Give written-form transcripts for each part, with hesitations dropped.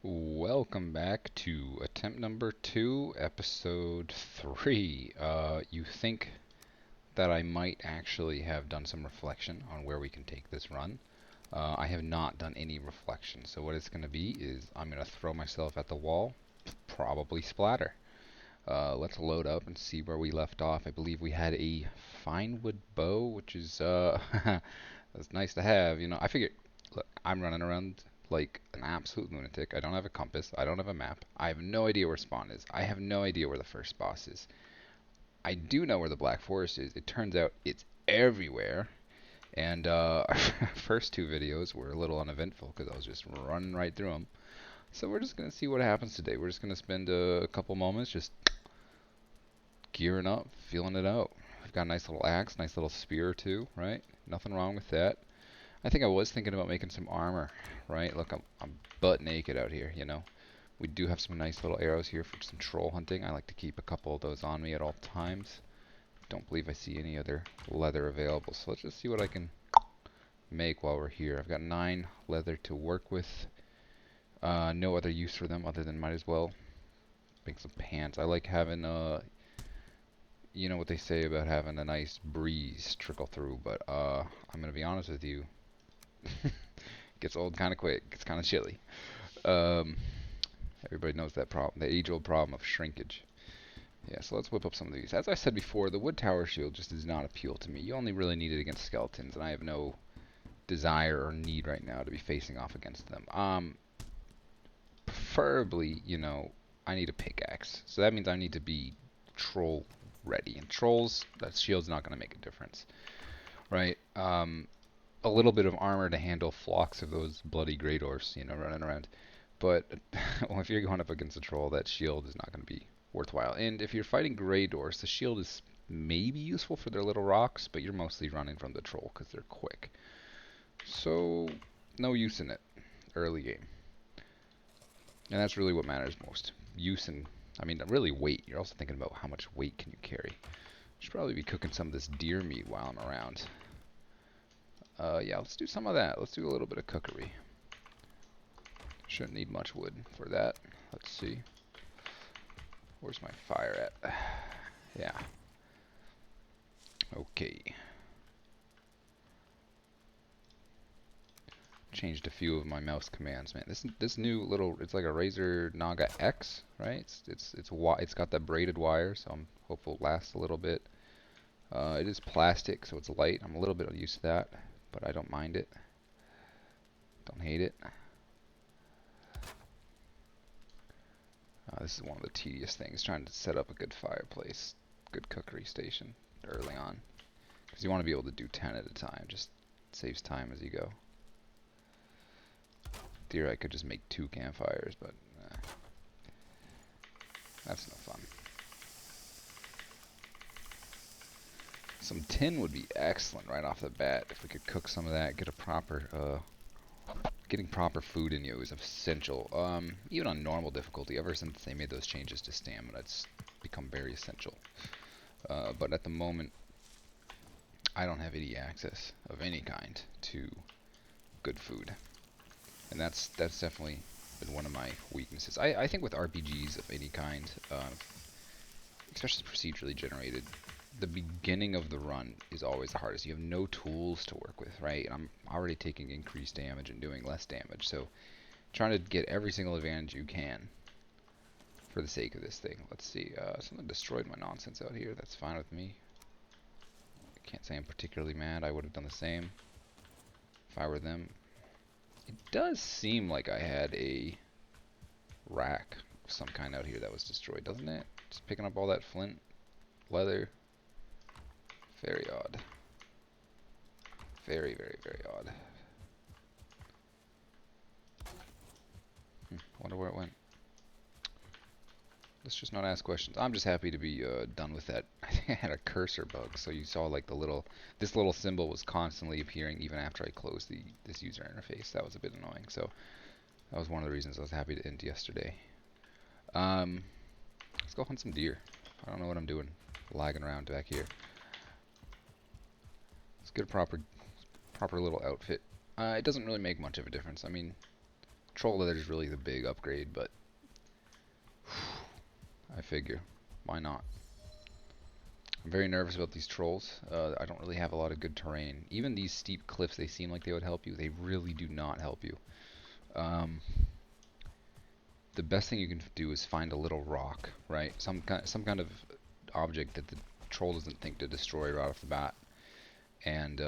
Welcome back to attempt number 2, episode 3. You think that I might actually have done some reflection on where we can take this run. I have not done any reflection, so what it's going to be is I'm going to throw myself at the wall, probably splatter. Let's load up and see where we left off. I believe we had a fine wood bow, which is that's nice to have. I figured, look, I'm running around like an absolute lunatic. I don't have a compass. I don't have a map. I have no idea where spawn is. I have no idea where the first boss is. I do know where the Black Forest is. It turns out it's everywhere. And our first two videos were a little uneventful because I was just running right through them. So we're just going to see what happens today. We're just going to spend a couple moments just gearing up, feeling it out. I've got a nice little axe, nice little spear too, right? Nothing wrong with that. I think I was thinking about making some armor, right? Look, I'm butt naked out here, you know. We do have some nice little arrows here for some troll hunting. I like to keep a couple of those on me at all times. Don't believe I see any other leather available, so let's just see what I can make while we're here. I've got 9 leather to work with. No other use for them other than might as well make some pants. I like having you know what they say about having a nice breeze trickle through, but I'm gonna be honest with you. Gets old kind of quick. Gets kind of chilly. Um, Everybody knows that problem, the age-old problem of shrinkage. Yeah, so let's whip up some of these. As I said before, the wood tower shield just does not appeal to me. You only really need it against skeletons, and I have no desire or need right now to be facing off against them. Preferably, I need a pickaxe. So that means I need to be troll ready. And trolls, that shield's not going to make a difference, right? A little bit of armor to handle flocks of those bloody grey dwarfs, running around. But well, if you're going up against a troll, that shield is not going to be worthwhile. And if you're fighting grey dwarfs, the shield is maybe useful for their little rocks, but you're mostly running from the troll because they're quick. So, no use in it early game. And that's really what matters most. Use and, really weight. You're also thinking about how much weight can you carry. Should probably be cooking some of this deer meat while I'm around. Yeah, let's do some of that. Let's do a little bit of cookery. Shouldn't need much wood for that. Let's see. Where's my fire at? Yeah. Okay. Changed a few of my mouse commands, man. This new little, it's like a Razer Naga X, right? It's got that braided wire, so I'm hopeful it lasts a little bit. It is plastic, so it's light. I'm a little bit used to that, but I don't mind it. Don't hate it. This is one of the tedious things, trying to set up a good fireplace, good cookery station early on. Because you want to be able to do 10 at a time, just saves time as you go. Theory, I could just make 2 campfires, but that's no fun. Some tin would be excellent right off the bat. If we could cook some of that, get a proper, getting proper food in you is essential. Even on normal difficulty, ever since they made those changes to stamina, it's become very essential. But at the moment, I don't have any access of any kind to good food. And that's definitely been one of my weaknesses. I think with RPGs of any kind, especially procedurally generated, the beginning of the run is always the hardest. You have no tools to work with, right? And I'm already taking increased damage and doing less damage. So trying to get every single advantage you can for the sake of this thing. Let's see. Someone destroyed my nonsense out here. That's fine with me. I can't say I'm particularly mad. I would have done the same if I were them. It does seem like I had a rack of some kind out here that was destroyed, doesn't it? Just picking up all that flint, leather. Very odd. Very, very, very odd. Wonder where it went. Let's just not ask questions. I'm just happy to be done with that. I think I had a cursor bug, so you saw like this little symbol was constantly appearing even after I closed this user interface. That was a bit annoying. So that was one of the reasons I was happy to end yesterday. Let's go hunt some deer. I don't know what I'm doing, lagging around back here. Let's get a proper little outfit. It doesn't really make much of a difference. I mean, Troll Leather is really the big upgrade, but I figure, why not? I'm very nervous about these trolls. I don't really have a lot of good terrain. Even these steep cliffs, they seem like they would help you. They really do not help you. The best thing you can do is find a little rock, right? Some kind of object that the troll doesn't think to destroy right off the bat, and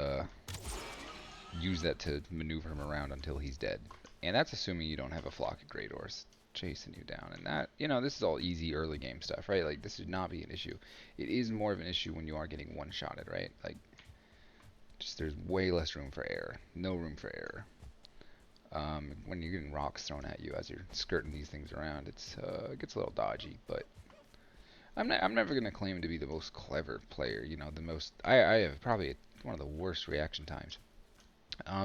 use that to maneuver him around until he's dead. And that's assuming you don't have a flock of Great Ors chasing you down. And that, this is all easy early game stuff, right? Like, this should not be an issue. It is more of an issue when you are getting one-shotted, right? Like, just there's way less room for error. No room for error. When you're getting rocks thrown at you as you're skirting these things around, it gets a little dodgy. But I'm never going to claim to be the most clever player. I have probably one of the worst reaction times.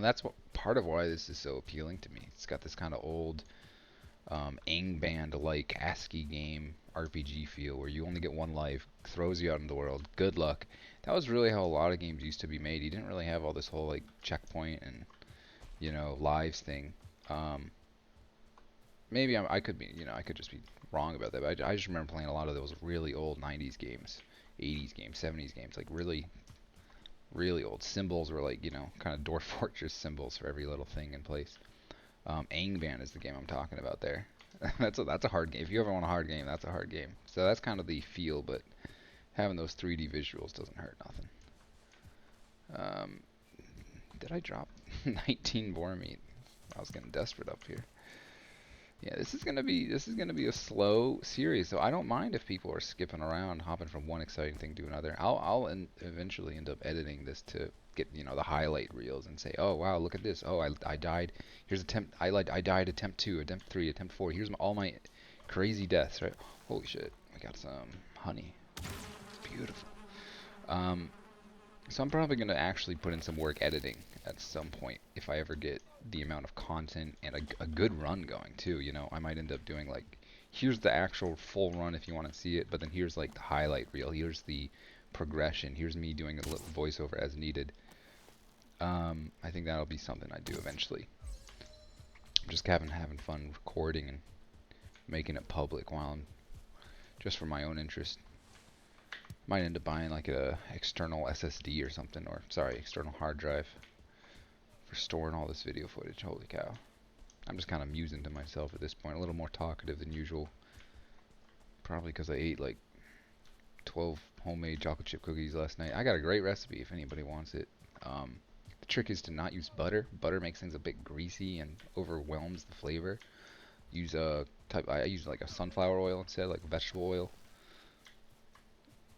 That's part of why this is so appealing to me. It's got this kind of old Angband-like ASCII game RPG feel where you only get one life, throws you out in the world, good luck. That was really how a lot of games used to be made. You didn't really have all this whole like checkpoint and lives thing. Maybe I could be, I could just be wrong about that, but I just remember playing a lot of those really old 90s games, 80s games, 70s games, like really really old. Symbols were like, kind of Dwarf Fortress symbols for every little thing in place. Angband is the game I'm talking about there. that's a hard game. If you ever want a hard game, that's a hard game. So that's kind of the feel, but having those 3D visuals doesn't hurt nothing. Did I drop 19 boar meat? I was getting desperate up here. Yeah, this is gonna be a slow series, so I don't mind if people are skipping around, hopping from one exciting thing to another. I'll eventually end up editing this to get the highlight reels and say, oh wow, look at this. Oh, I died. Here's attempt. I died attempt 2, attempt 3, attempt 4. Here's all my crazy deaths. Right? Holy shit! I got some honey. It's beautiful. So I'm probably gonna actually put in some work editing at some point if I ever get the amount of content and a good run going too. I might end up doing like, here's the actual full run if you want to see it, but then here's like the highlight reel, here's the progression, here's me doing a little voiceover as needed. I think that'll be something I do eventually. I'm just having fun recording and making it public while I'm just for my own interest. Might end up buying like a external SSD or something, or sorry, external hard drive for storing all this video footage. Holy cow. I'm just kind of musing to myself at this point, a little more talkative than usual. Probably because I ate like 12 homemade chocolate chip cookies last night. I got a great recipe if anybody wants it. The trick is to not use butter. Butter makes things a bit greasy and overwhelms the flavor. I use like a sunflower oil instead, like vegetable oil.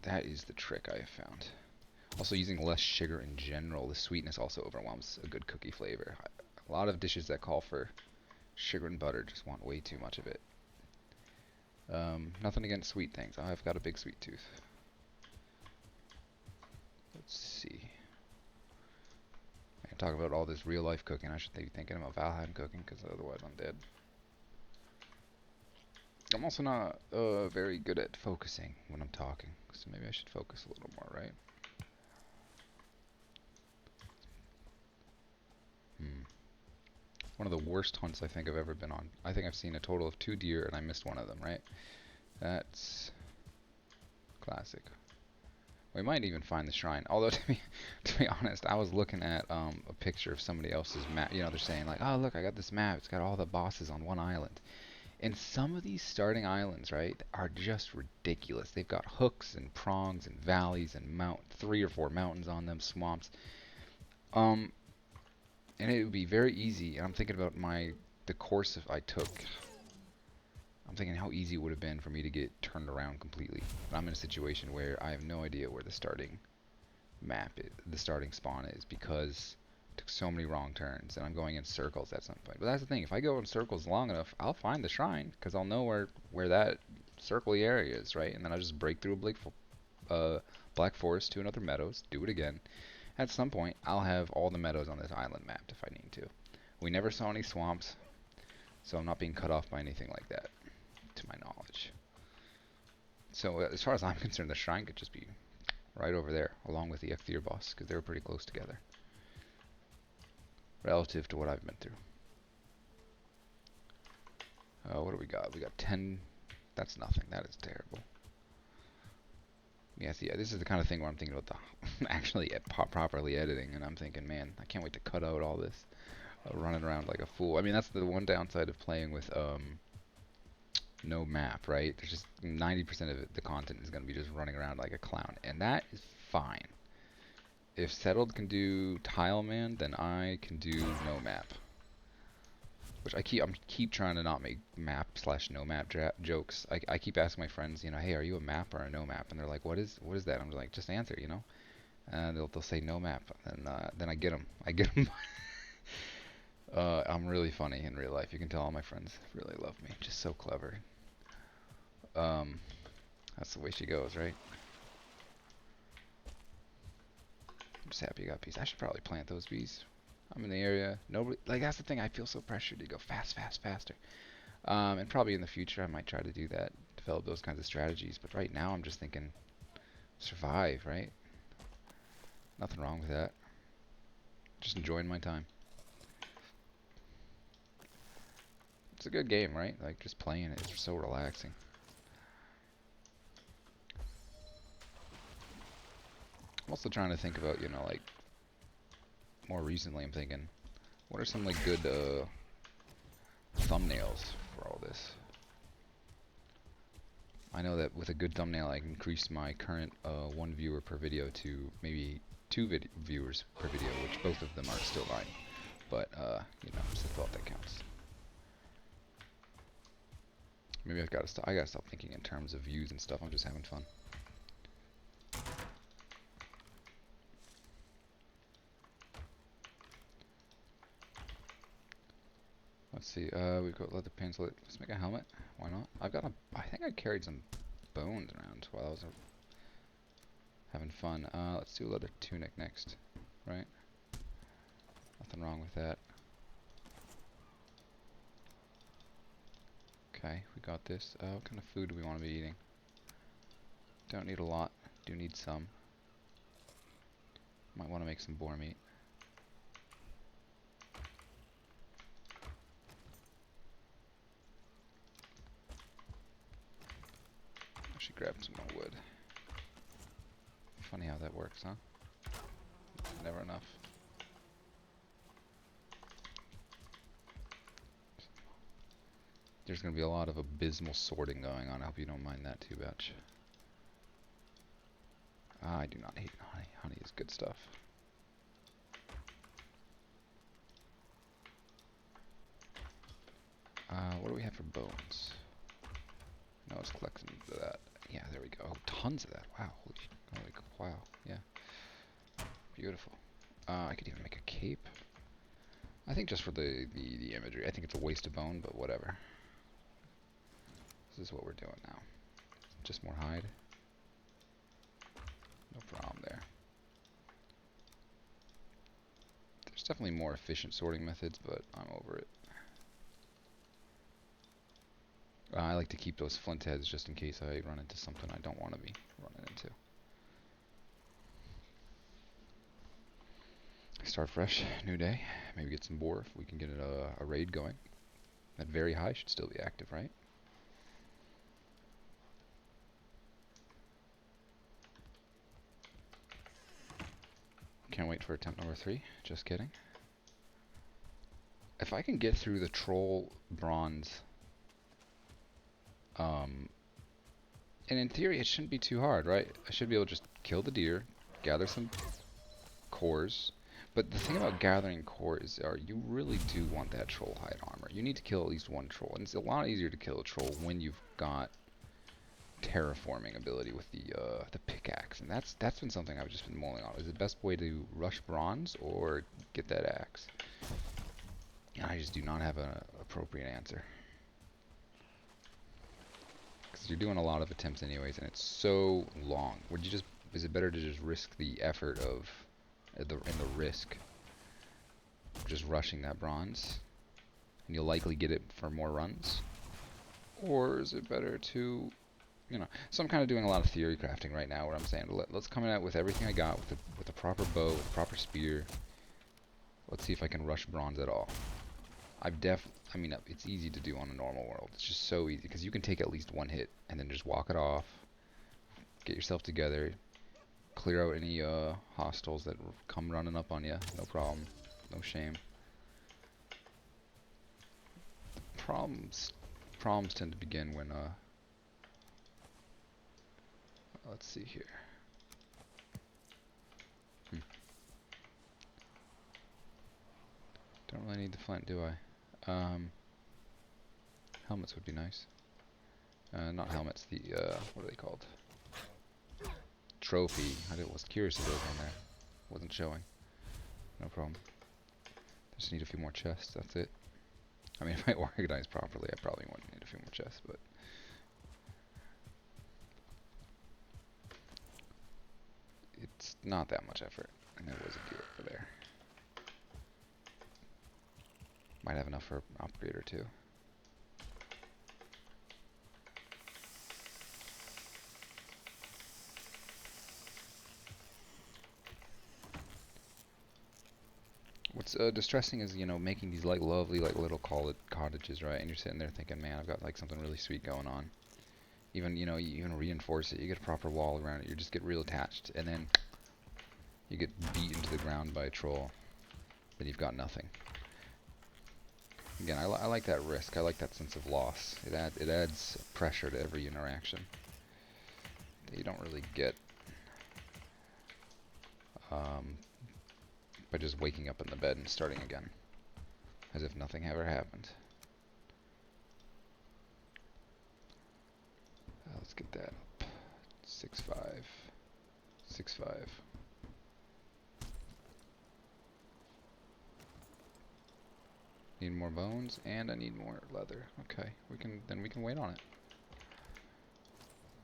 That is the trick I have found. Also, using less sugar in general, the sweetness also overwhelms a good cookie flavor. A lot of dishes that call for sugar and butter just want way too much of it. Nothing against sweet things. I've got a big sweet tooth. Let's see. I can talk about all this real life cooking. I should be thinking about Valheim cooking, because otherwise I'm dead. I'm also not very good at focusing when I'm talking, so maybe I should focus a little more, right? One of the worst hunts I think I've ever been on. I think I've seen a total of 2 deer and I missed one of them, right? That's classic. We might even find the shrine. Although to be honest, I was looking at a picture of somebody else's map. They're saying like, oh look, I got this map. It's got all the bosses on one island. And some of these starting islands, right, are just ridiculous. They've got hooks and prongs and valleys and 3 or 4 mountains on them, swamps. And it would be very easy, and I'm thinking about the course I took. I'm thinking how easy it would have been for me to get turned around completely. But I'm in a situation where I have no idea where the starting the starting spawn is, because I took so many wrong turns, and I'm going in circles at some point. But that's the thing, if I go in circles long enough, I'll find the shrine, because I'll know where that circly area is, right? And then I'll just break through a black forest to another meadows, do it again. At some point, I'll have all the meadows on this island mapped if I need to. We never saw any swamps, so I'm not being cut off by anything like that, to my knowledge. So as far as I'm concerned, the shrine could just be right over there, along with the Ecthier boss, because they were pretty close together, relative to what I've been through. What do we got? We got 10. That's nothing. That is terrible. Yes, yeah, this is the kind of thing where I'm thinking about the actually properly editing, and I'm thinking, man, I can't wait to cut out all this running around like a fool. I mean, that's the one downside of playing with no map, right? There's just 90% of the content is going to be just running around like a clown, and that is fine. If Settled can do Tile Man, then I can do no map. Which I keep trying to not make map / no map jokes. I keep asking my friends, you know, hey, are you a map or a no map? And they're like, what is that? I'm like, just answer, you know. And they'll say no map, and then I get them. I'm really funny in real life. You can tell all my friends really love me. Just so clever. That's the way she goes, right? I'm just happy you got bees. I should probably plant those bees. I'm in the area. Nobody, like, that's the thing. I feel so pressured to go faster. And probably in the future I might try to do that, develop those kinds of strategies. But right now I'm just thinking, survive, right? Nothing wrong with that. Just enjoying my time. It's a good game, right? Like, just playing it is so relaxing. I'm also trying to think about, you know, like, more recently I'm thinking, what are some, like, good thumbnails for all this? I know that with a good thumbnail I can increase my current 1 viewer per video to maybe 2 viewers per video, which both of them are still 9. But, you know, it's the thought that counts. Maybe I gotta stop thinking in terms of views and stuff. I'm just having fun. Let's see. We've got leather pants. Let's make a helmet. Why not? I think I carried some bones around while I was having fun. Let's do a leather tunic next. Right? Nothing wrong with that. Okay, we got this. What kind of food do we want to be eating? Don't need a lot. Do need some. Might want to make some boar meat. I should grab some more wood. Funny how that works, huh? Never enough. There's going to be a lot of abysmal sorting going on. I hope you don't mind that too much. I do not hate honey. Honey is good stuff. What do we have for bones? No, it's collecting that. Yeah, there we go. Oh, tons of that. Wow. Wow. Yeah. Beautiful. I could even make a cape. I think just for the imagery. I think it's a waste of bone, but whatever. This is what we're doing now. Just more hide. No problem there. There's definitely more efficient sorting methods, but I'm over it. I like to keep those flint heads just in case I run into something I don't want to be running into. Start fresh, new day. Maybe get some boar if we can get a raid going. That very high should still be active, right? Can't wait for attempt number 3. Just kidding. If I can get through the troll bronze, and in theory it shouldn't be too hard, right? I should be able to just kill the deer, gather some cores. But the thing about gathering cores are you really do want that troll hide armor. You need to kill at least one troll, and it's a lot easier to kill a troll when you've got terraforming ability with the pickaxe, and that's been something I've just been mulling on. Is the best way to rush bronze or get that axe? And I just do not have an appropriate answer. Because you're doing a lot of attempts anyways, and it's so long. Is it better to just risk the effort of the risk of just rushing that bronze, and you'll likely get it for more runs? Or is it better to, you know, so I'm kind of doing a lot of theory crafting right now where I'm saying, let's come out with everything I got, with a proper bow, with a proper spear. Let's see if I can rush bronze at all. I I mean, it's easy to do on a normal world. It's just so easy because you can take at least one hit and then just walk it off, get yourself together, clear out any hostiles that come running up on you. No problem, no shame. Problems tend to begin when let's see here. Don't really need the flint, do I? Helmets would be nice. Not helmets, the, what are they called? Trophy. I was curious if those were in there. Wasn't showing. No problem. Just need a few more chests, that's it. I mean, if I organize properly, I probably wouldn't need a few more chests, but... it's not that much effort. And there was a gear over there. Might have enough for an upgrade or two. What's distressing is, you know, making these like lovely like little cottages, right? And you're sitting there thinking, man, I've got like something really sweet going on. Even, you know, you even reinforce it, you get a proper wall around it, you just get real attached, and then you get beat into the ground by a troll. Then you've got nothing. Again, I like that risk. I like that sense of loss. It adds pressure to every interaction that you don't really get by just waking up in the bed and starting again, as if nothing ever happened. Let's get that up. 6.5. 6.5. Need more bones, and I need more leather. Okay, we can wait on it.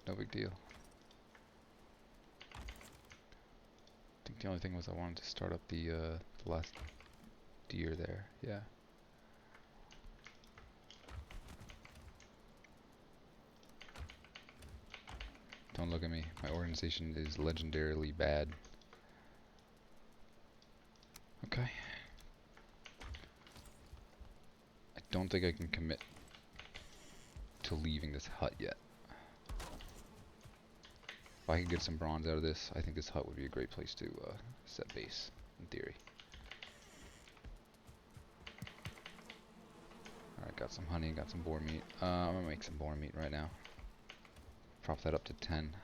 No big deal. I think the only thing was I wanted to start up the last deer there. Yeah. Don't look at me. My organization is legendarily bad. Okay. I don't think I can commit to leaving this hut yet. If I could get some bronze out of this, I think this hut would be a great place to set base, in theory. Alright, got some honey, got some boar meat. I'm gonna make some boar meat right now. Prop that up to 10.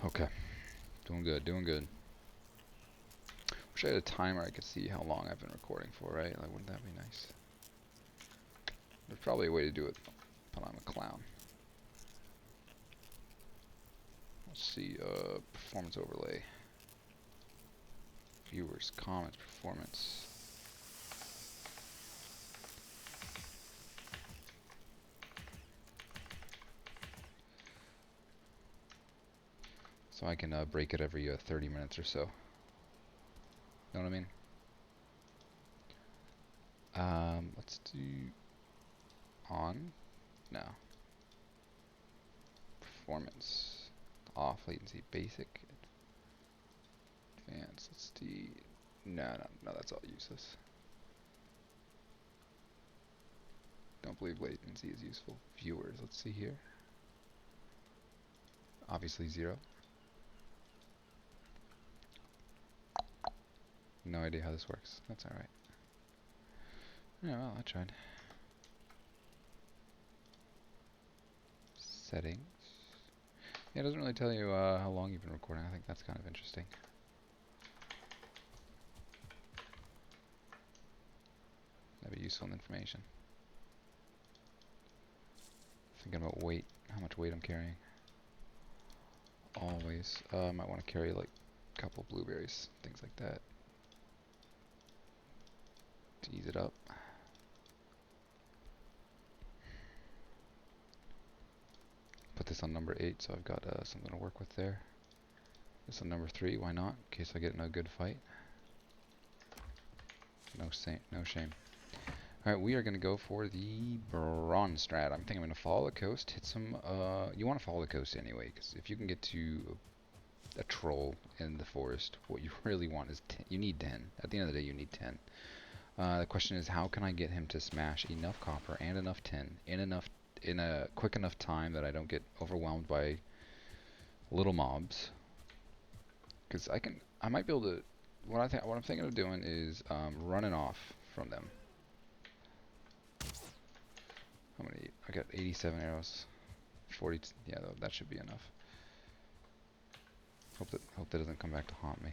Okay. Doing good, doing good. Wish I had a timer I could see how long I've been recording for, right? Like, wouldn't that be nice? There's probably a way to do it, but I'm a clown. Let's see, performance overlay. Viewers, comments, performance. So I can break it every 30 minutes or so. Know what I mean? Let's do on. No. Performance. Off latency basic. Advanced. Let's see. No, that's all useless. Don't believe latency is useful. Viewers. Let's see here. Obviously 0. No idea how this works. That's alright. Yeah, well, I tried. Settings. Yeah, it doesn't really tell you how long you've been recording. I think that's kind of interesting. That'd be useful information. Thinking about weight, how much weight I'm carrying. Always. Might want to carry like a couple blueberries, things like that. To ease it up. Put this on number 8, so I've got something to work with there. This on number 3, why not? In case I get in a good fight. No shame. Alright, we are going to go for the bronze strat. I'm thinking I'm going to follow the coast, hit some, you want to follow the coast anyway, because if you can get to a troll in the forest, what you really want is 10. You need 10. At the end of the day, you need 10. The question is, how can I get him to smash enough copper and enough tin in a quick enough time that I don't get overwhelmed by little mobs? Because I might be able to. What I'm thinking of doing is running off from them. How many? I got 87 arrows. 40. Yeah, that should be enough. Hope that doesn't come back to haunt me.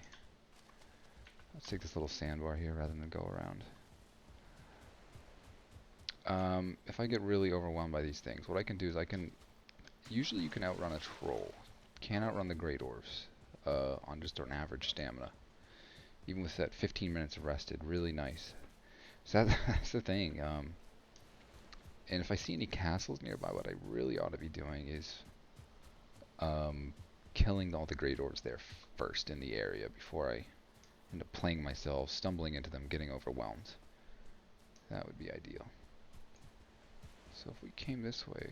Let's take this little sandbar here rather than go around. If I get really overwhelmed by these things, what I can do is usually you can outrun a troll. Can't outrun the great dwarfs on just an average stamina. Even with that 15 minutes of rested, really nice. So that's the thing. And if I see any castles nearby, what I really ought to be doing is killing all the great dwarfs there first in the area before I end up playing myself, stumbling into them, getting overwhelmed. That would be ideal. So if we came this way,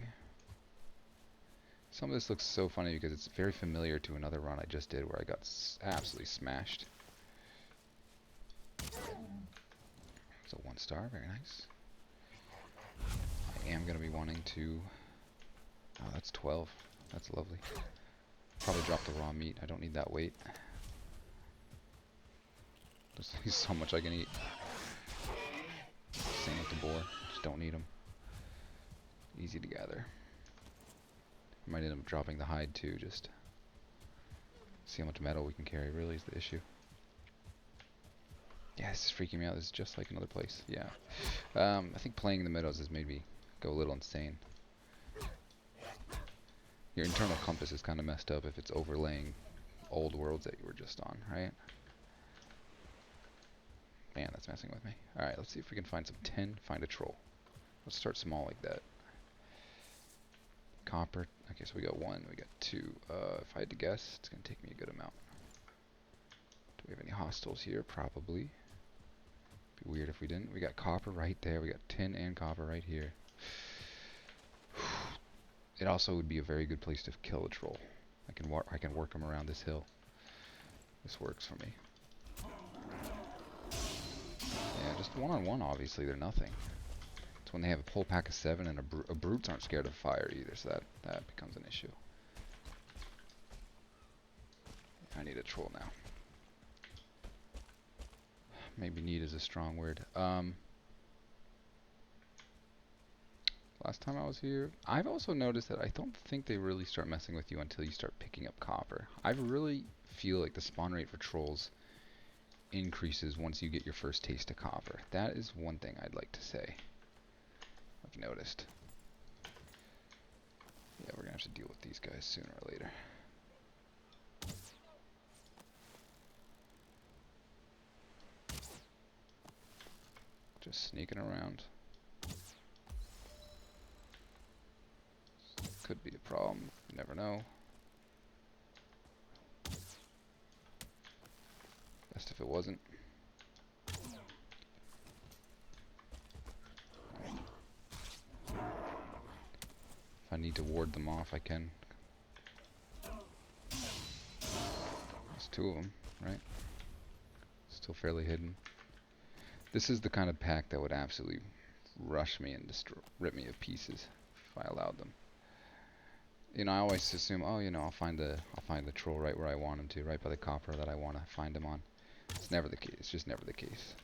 some of this looks so funny because it's very familiar to another run I just did where I got absolutely smashed. So 1 star, very nice. I am going to be wanting to... Oh, that's 12. That's lovely. Probably drop the raw meat. I don't need that weight. There's so much I can eat. Same with the boar. Just don't need them. Easy to gather. I might end up dropping the hide too, just see how much metal we can carry really is the issue. Yeah, this is freaking me out. This is just like another place. Yeah. I think playing in the meadows has made me go a little insane. Your internal compass is kind of messed up if it's overlaying old worlds that you were just on, right? Man, that's messing with me. Alright, let's see if we can find some tin, find a troll. Let's start small like that. Copper. Okay, so we got 1, we got 2. If I had to guess, it's going to take me a good amount. Do we have any hostiles here? Probably. Be weird if we didn't. We got copper right there. We got tin and copper right here. It also would be a very good place to kill a troll. I can work them around this hill. This works for me. Yeah, just one-on-one, obviously, they're nothing. It's when they have a whole pack of 7 and brutes aren't scared of fire either, so that becomes an issue. I need a troll now. Maybe need is a strong word. Last time I was here, I've also noticed that I don't think they really start messing with you until you start picking up copper. I really feel like the spawn rate for trolls increases once you get your first taste of copper. That is one thing I'd like to say. I've noticed. Yeah, we're gonna have to deal with these guys sooner or later. Just sneaking around. Could be a problem. You never know. Best if it wasn't. If I need to ward them off, I can. There's 2 of them, right? Still fairly hidden. This is the kind of pack that would absolutely rush me and rip me to pieces if I allowed them. You know, I always assume, oh, you know, I'll find the troll right where I want him to, right by the copper that I want to find him on. It's never the case. It's just never the case.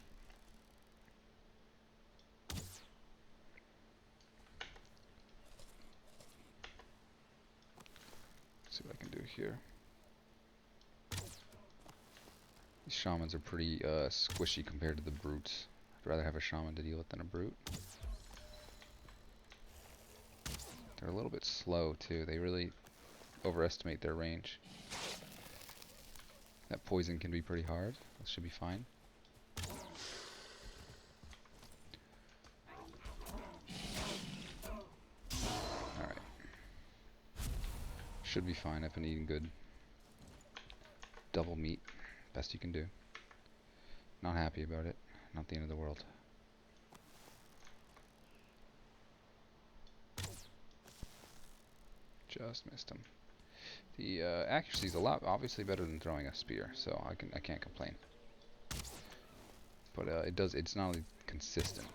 Let's see what I can do here. These shamans are pretty squishy compared to the brutes. I'd rather have a shaman to deal with than a brute. They're a little bit slow too. They really overestimate their range. That poison can be pretty hard. That should be fine. Alright. Should be fine. I've been eating good. Double meat. Best you can do. Not happy about it. Not the end of the world. Just missed him. The accuracy is a lot, obviously better than throwing a spear, so I can't complain. But it's not only consistent.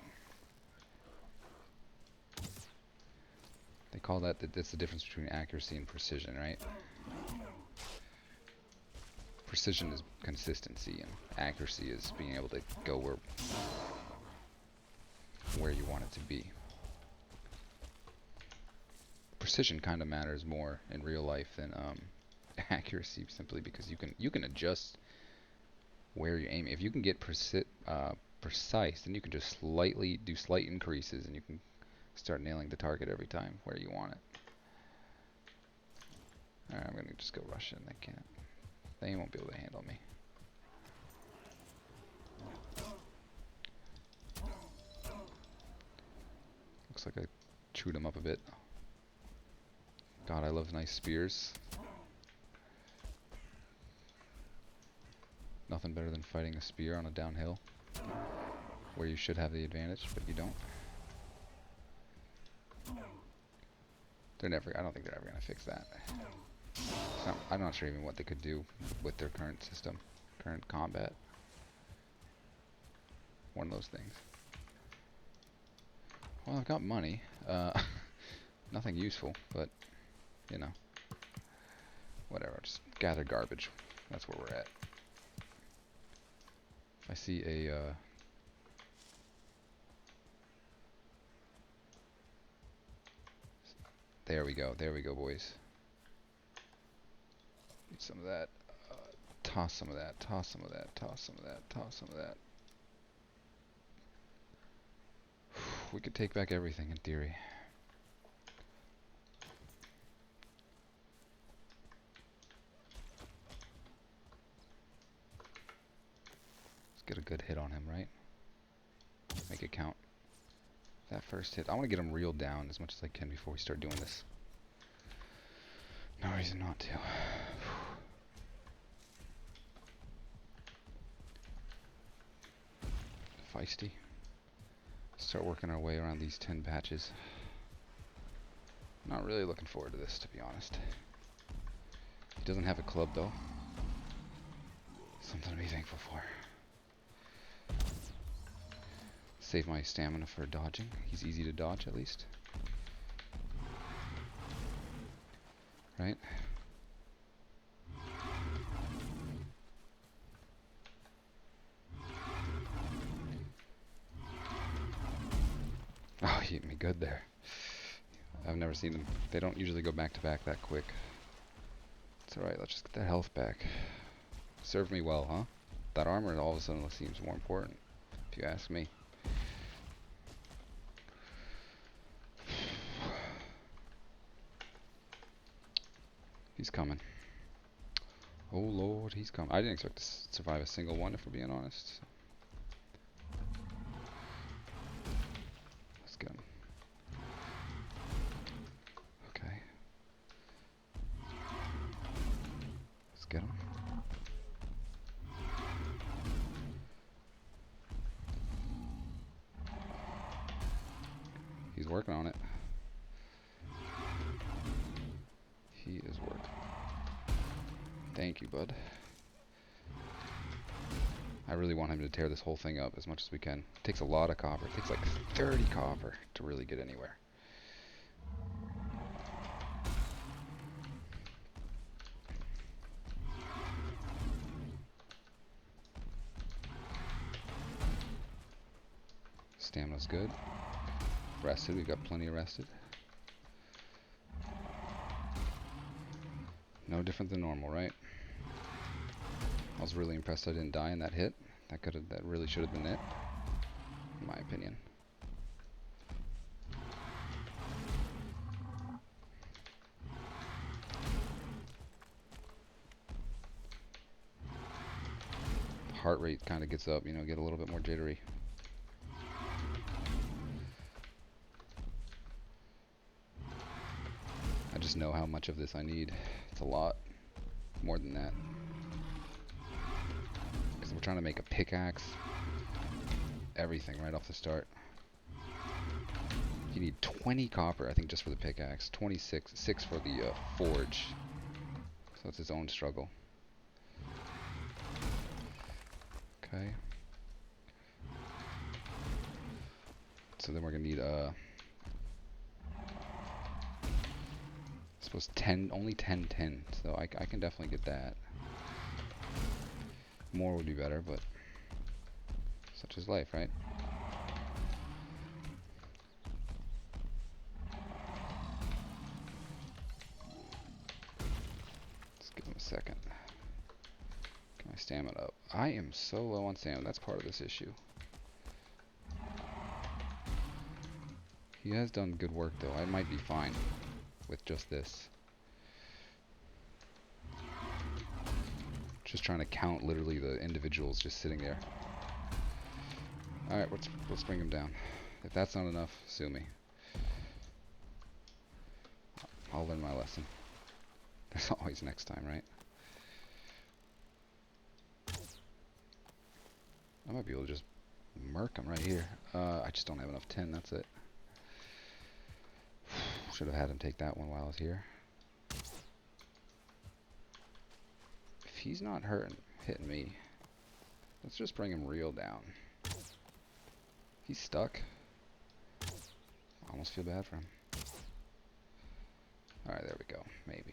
They call that's the difference between accuracy and precision, right? Precision is consistency, and accuracy is being able to go where you want it to be. Precision kind of matters more in real life than accuracy, simply because you can adjust where you aim. If you can get precise, then you can just do slight increases, and you can start nailing the target every time where you want it. Alright, I'm gonna just go rush it. They won't be able to handle me. Looks like I chewed him up a bit. God, I love nice spears. Nothing better than fighting a spear on a downhill, where you should have the advantage, but you don't. I don't think they're ever going to fix that. I'm not sure even what they could do with their current system, current combat. One of those things. Well, I've got money. Nothing useful, but, you know. Whatever, just gather garbage. That's where we're at. If I see a... There we go, boys. Need some of that. Toss some of that, toss some of that, toss some of that, toss some of that. We could take back everything in theory. Let's get a good hit on him, right? Make it count. That first hit. I want to get him reeled down as much as I can before we start doing this. No reason not to. Feisty. Start working our way around these 10 patches. Not really looking forward to this, to be honest. He doesn't have a club, though. Something to be thankful for. Save my stamina for dodging. He's easy to dodge, at least. Right? Oh, he hit me good there. I've never seen them. They don't usually go back to back that quick. It's alright, let's just get that health back. Served me well, huh? That armor all of a sudden seems more important, if you ask me. He's coming. Oh lord, he's coming. I didn't expect to survive a single one, if we're being honest. Let's get him. Okay. Let's get him. He's working on it. He is working. Thank you, bud. I really want him to tear this whole thing up as much as we can. It takes a lot of copper. It takes like 30 copper to really get anywhere. Stamina's good. Rested, we've got plenty of rested. No different than normal, right? I was really impressed I didn't die in that hit. That really should have been it, in my opinion. Heart rate kind of gets up, you know, get a little bit more jittery. I just know how much of this I need. It's a lot. More than that. Because we're trying to make a pickaxe. Everything right off the start. You need 20 copper, I think, just for the pickaxe. 6 for the forge. So it's its own struggle. Okay. So then we're gonna need I suppose 10, only 10 tin. So I can definitely get that. More would be better, but such is life, right? Let's give him a second. Get my stamina up. I am so low on stamina. That's part of this issue. He has done good work, though. I might be fine with just this. Just trying to count literally the individuals just sitting there. Alright, let's bring him down. If that's not enough, sue me. I'll learn my lesson. There's always next time, right? I might be able to just murk him right here. I just don't have enough tin, that's it. Should have had him take that one while I was here. If he's not hitting me, let's just bring him real down. He's stuck. I almost feel bad for him. Alright, there we go. Maybe.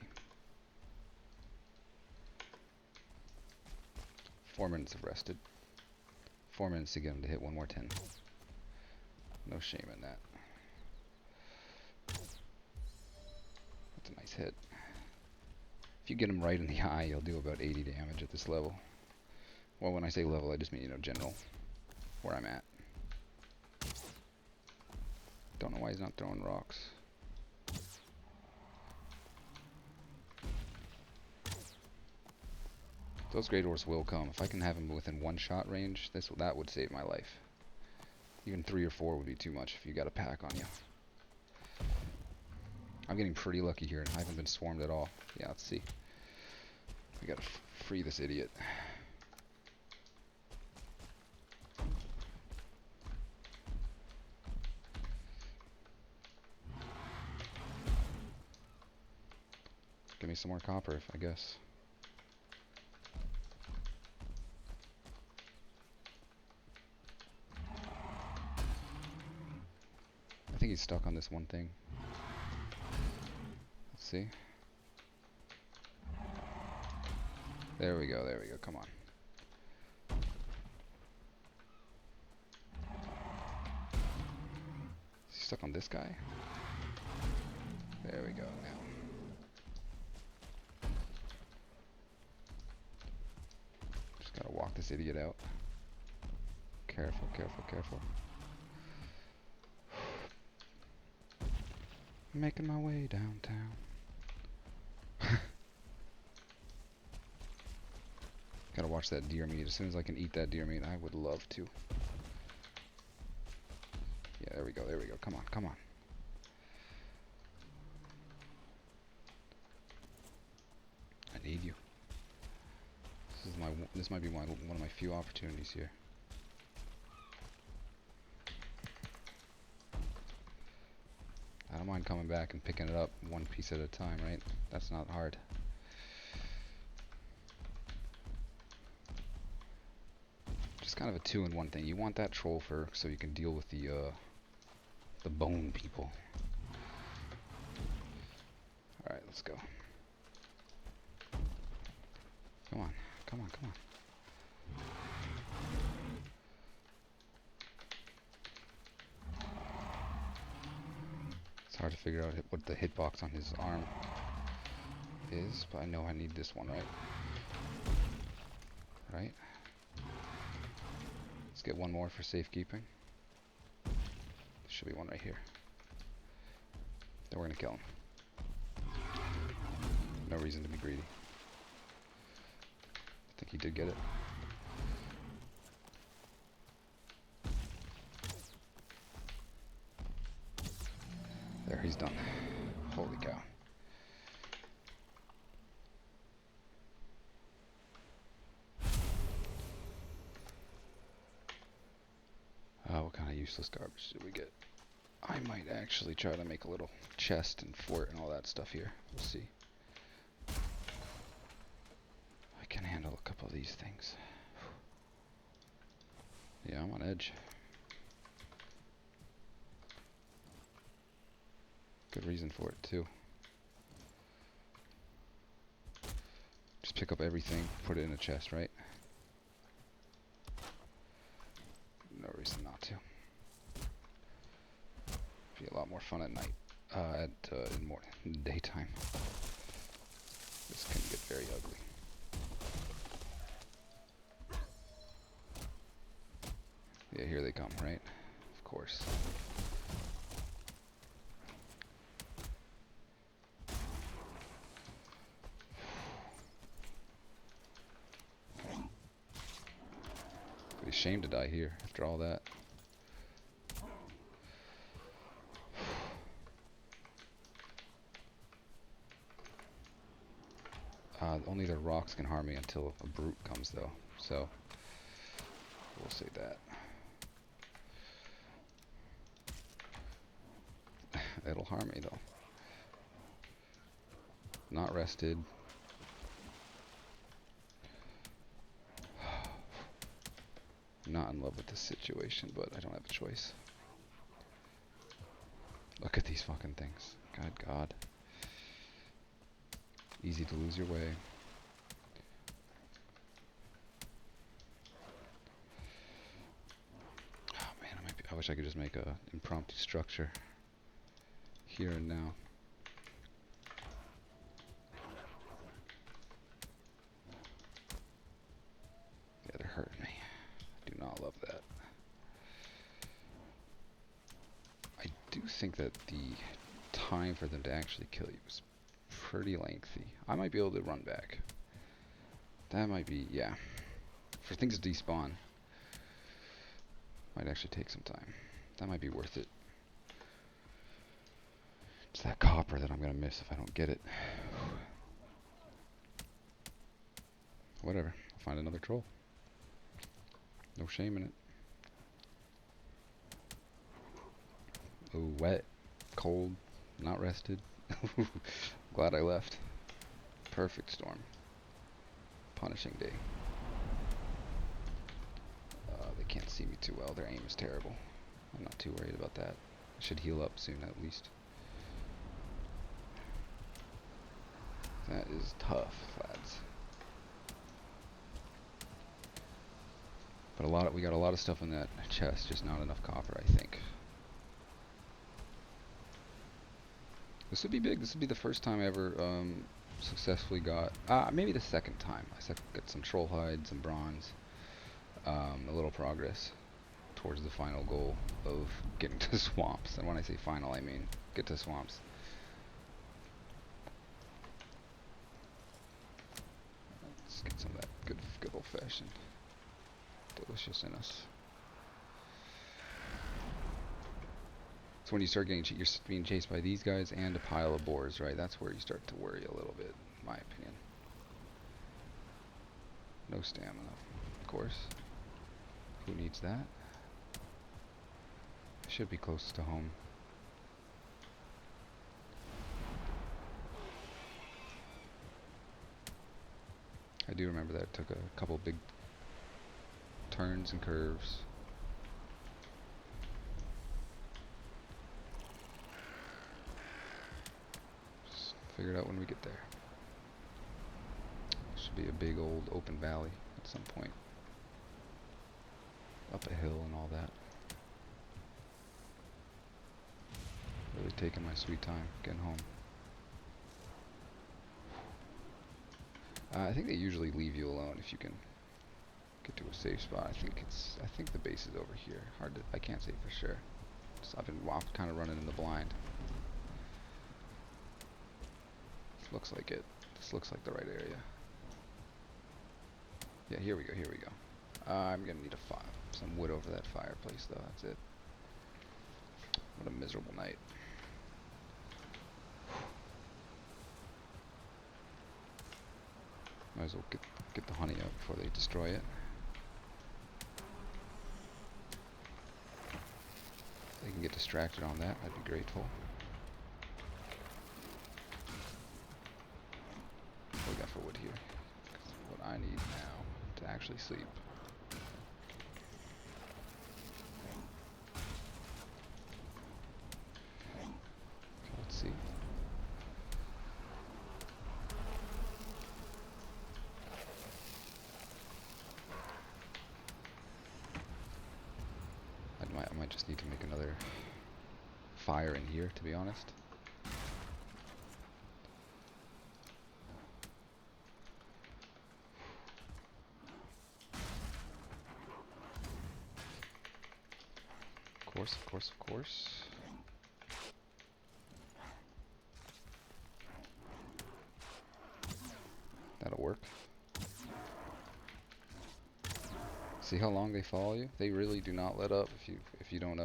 4 minutes of rested. 4 minutes to get him to hit one more 10. No shame in that. That's a nice hit. If you get him right in the eye, you'll do about 80 damage at this level. Well, when I say level, I just mean, general. Where I'm at. Don't know why he's not throwing rocks. Those Great Dwarfs will come. If I can have him within one shot range, that would save my life. Even 3 or 4 would be too much if you got a pack on you. I'm getting pretty lucky here. I haven't been swarmed at all. Yeah, let's see. We gotta free this idiot. Give me some more copper, I guess. I think he's stuck on this one thing. Let's see. There we go, come on. Is he stuck on this guy? There we go, now. Just gotta walk this idiot out. Careful, careful, careful. Making my way downtown. Gotta watch that deer meat. As soon as I can eat that deer meat, I would love to. Yeah, there we go, come on, come on. I need you. This might be one of my few opportunities here. I don't mind coming back and picking it up one piece at a time, right? That's not hard. Just kind of a 2-in-1 thing. You want that troll fur so you can deal with the bone people. Alright, let's go. Come on, come on, come on. It's hard to figure out what the hitbox on his arm is, but I know I need this one, right? Right? Let's get one more for safekeeping. There should be one right here. Then we're gonna kill him. No reason to be greedy. I think he did get it. There, he's done. Holy cow. What kind of useless garbage did we get? I might actually try to make a little chest and fort and all that stuff here. We'll see. can handle a couple of these things. Yeah, I'm on edge. Good reason for it, too. Just pick up everything, put it in a chest, right? No reason not to. Be a lot more fun at night. In daytime. This can get very ugly. Yeah, here they come, right? Of course. Pretty shame to die here after all that. Only the rocks can harm me until a brute comes, though. So, we'll say that. It'll harm me, though. Not rested. Not in love with this situation, but I don't have a choice. Look at these fucking things. God. Easy to lose your way. Oh man, I wish I could just make a impromptu structure here and now. Yeah, they're hurting me. I do not love that. I do think that the time for them to actually kill you is pretty lengthy. I might be able to run back. That might be, yeah. For things to despawn, might actually take some time. That might be worth it. It's that copper that I'm gonna miss if I don't get it. Whatever. I'll find another troll. No shame in it. Oh, wet, cold, not rested. Glad I left. Perfect storm. Punishing day. They can't see me too well. Their aim is terrible. I'm not too worried about that. I should heal up soon at least. That is tough, lads. But we got a lot of stuff in that chest, just not enough copper, I think. This would be big. This would be the first time I ever successfully got, maybe the second time. I got some troll hide, some bronze, a little progress towards the final goal of getting to swamps. And when I say final, I mean get to swamps. Let's get some of that good old-fashioned deliciousness. So when you start getting, you're being chased by these guys and a pile of boars, right? That's where you start to worry a little bit, in my opinion. No stamina, of course. Who needs that? Should be close to home. I do remember that it took a couple big turns and curves. Just figure it out when we get there. Should be a big old open valley at some point. Up a hill and all that. Really taking my sweet time getting home. I think they usually leave you alone if you can get to a safe spot. I think the base is over here. I can't say for sure. I've been kind of running in the blind. This looks like it. This looks like the right area. Yeah, here we go. I'm gonna need some wood over that fireplace though. That's it. What a miserable night. Might as well get the honey out before they destroy it. If they can get distracted on that, I'd be grateful. What do we got for wood here? What what I need now to actually sleep. Let's see. I might just need to make another fire in here, to be honest. Of course, of course, of course. That'll work. See how long they follow you? They really do not let up if you don't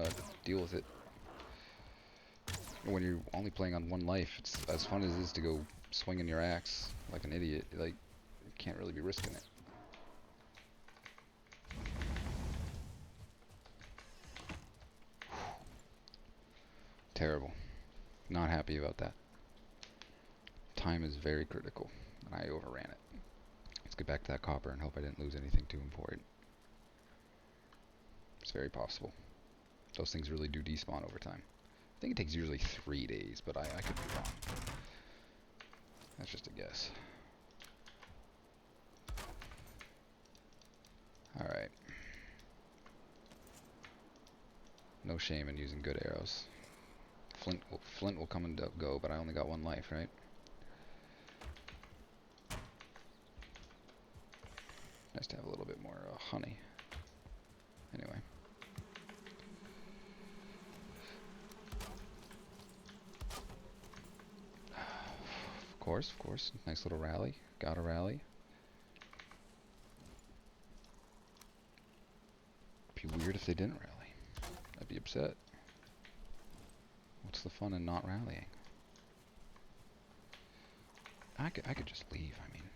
deal with it. When you're only playing on one life, it's as fun as it is to go swinging your axe like an idiot. Like, you can't really be risking it. Terrible. Not happy about that. Time is very critical, and I overran it. Let's get back to that copper and hope I didn't lose anything too important. It's very possible. Those things really do despawn over time. I think it takes usually 3 days, but I could be wrong. That's just a guess. Alright. No shame in using good arrows. Flint will come and go, but I only got one life, right? Nice to have a little bit more honey. Anyway. Of course. Nice little rally. Got a rally. It'd be weird if they didn't rally. I'd be upset. What's the fun in not rallying? I could just leave, I mean.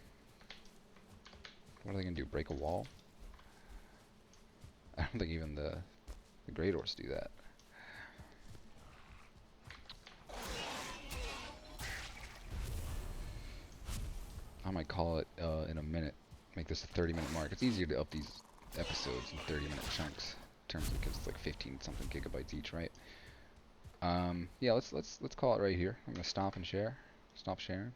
What are they gonna do? Break a wall? I don't think even the Great Orcs do that. I might call it in a minute. Make this a 30-minute mark. It's easier to up these episodes in 30-minute chunks, in terms of because it's like 15 something gigabytes each, right? Yeah, let's call it right here. I'm gonna stop and share. Stop sharing.